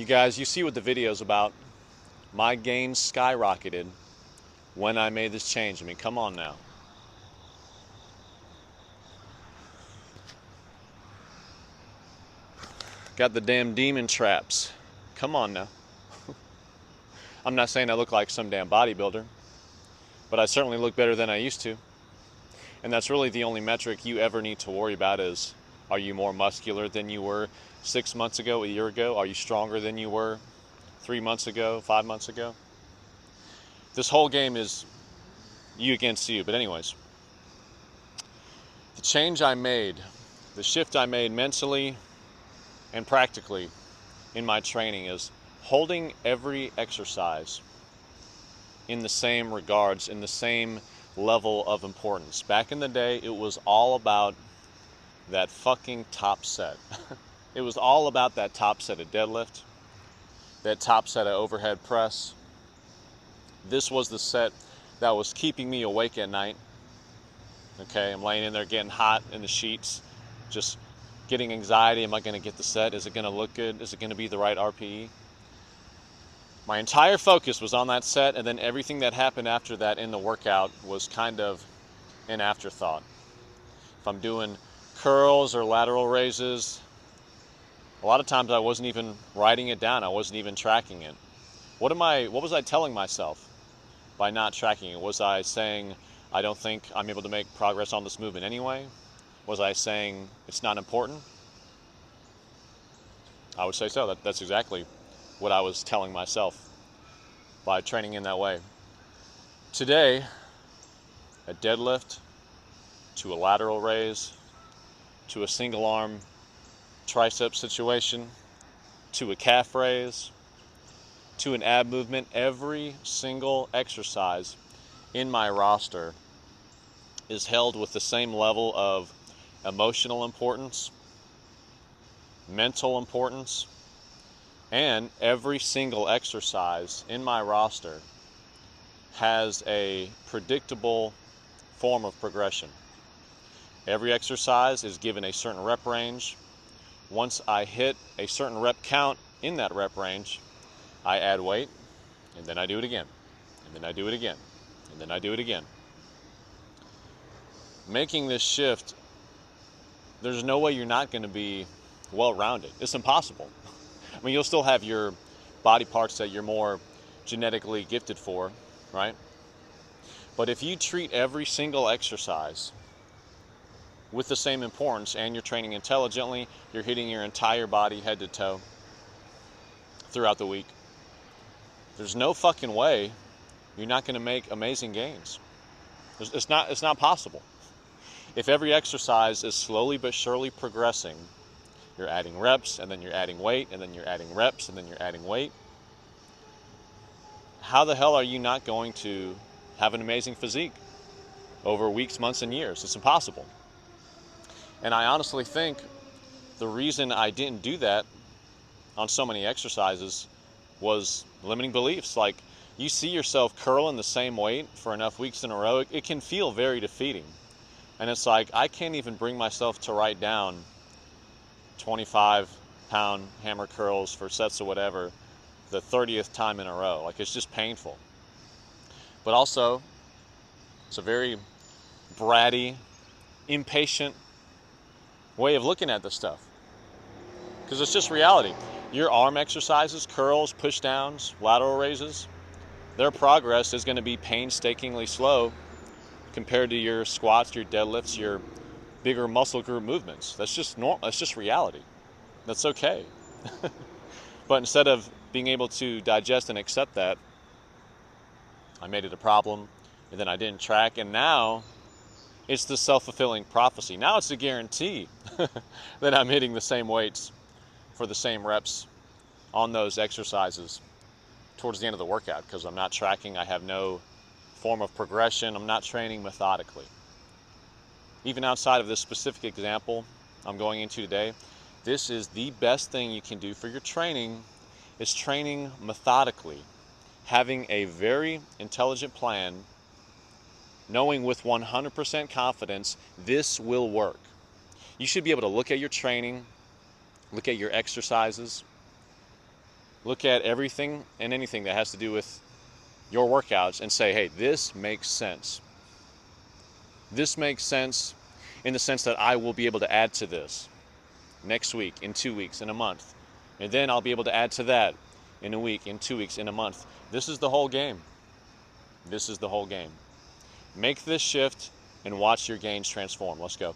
You guys, you see what the video's about. My gains skyrocketed when I made this change. I mean, come on now. Got the damn demon traps. Come on now. I'm not saying I look like some damn bodybuilder, but I certainly look better than I used to. And that's really the only metric you ever need to worry about is, are you more muscular than you were 6 months ago, a year ago? Are you stronger than you were 3 months ago, 5 months ago? This whole game is you against you. But anyways, the change I made, the shift I made mentally and practically in my training is holding every exercise in the same regards, in the same level of importance. Back in the day, it was all about that fucking top set. It was all about that top set of deadlift, that top set of overhead press. This was the set that was keeping me awake at night. Okay, I'm laying in there getting hot in the sheets, just getting anxiety. Am I going to get the set? Is it going to look good? Is it going to be the right RPE? My entire focus was on that set, and then everything that happened after that in the workout was kind of an afterthought. If I'm doing curls or lateral raises, a lot of times I wasn't even writing it down. I wasn't even tracking it. What was I telling myself by not tracking it? Was I saying I don't think I'm able to make progress on this movement anyway? Was I saying it's not important? I would say so. That's exactly what I was telling myself by training in that way. Today, a deadlift to a lateral raise to a single arm tricep situation to a calf raise to an ab movement, every single exercise in my roster is held with the same level of emotional importance, mental importance, and every single exercise in my roster has a predictable form of progression. Every exercise is given a certain rep range. Once I hit a certain rep count in that rep range, I add weight, and then I do it again, and then I do it again, and then I do it again. Making this shift, there's no way you're not going to be well-rounded. It's impossible. I mean, you'll still have your body parts that you're more genetically gifted for, right? But if you treat every single exercise with the same importance and you're training intelligently, you're hitting your entire body head to toe throughout the week, there's no fucking way you're not going to make amazing gains. It's not possible. If every exercise is slowly but surely progressing, you're adding reps, and then you're adding weight, and then you're adding reps, and then you're adding weight, how the hell are you not going to have an amazing physique over weeks, months, and years? It's impossible. And I honestly think the reason I didn't do that on so many exercises was limiting beliefs. Like, you see yourself curling the same weight for enough weeks in a row, it can feel very defeating. And it's like, I can't even bring myself to write down 25-pound hammer curls for sets or whatever the 30th time in a row. Like, it's just painful. But also, it's a very bratty, impatient way of looking at this stuff. Because it's just reality. Your arm exercises, curls, push downs, lateral raises, their progress is going to be painstakingly slow compared to your squats, your deadlifts, your bigger muscle group movements. That's just normal. That's just reality. That's okay. But instead of being able to digest and accept that, I made it a problem, and then I didn't track, and now it's the self-fulfilling prophecy. Now it's a guarantee that I'm hitting the same weights for the same reps on those exercises towards the end of the workout, because I'm not tracking. I have no form of progression. I'm not training methodically. Even outside of this specific example I'm going into today, this is the best thing you can do for your training, is training methodically, having a very intelligent plan, knowing with 100% confidence this will work. You should be able to look at your training, look at your exercises, Look at everything and anything that has to do with your workouts and say, hey, this makes sense. This makes sense in the sense that I will be able to add to this next week, in 2 weeks, in a month. And then I'll be able to add to that in a week, in 2 weeks, in a month. This is the whole game. This is the whole game. Make this shift and watch your gains transform. Let's go.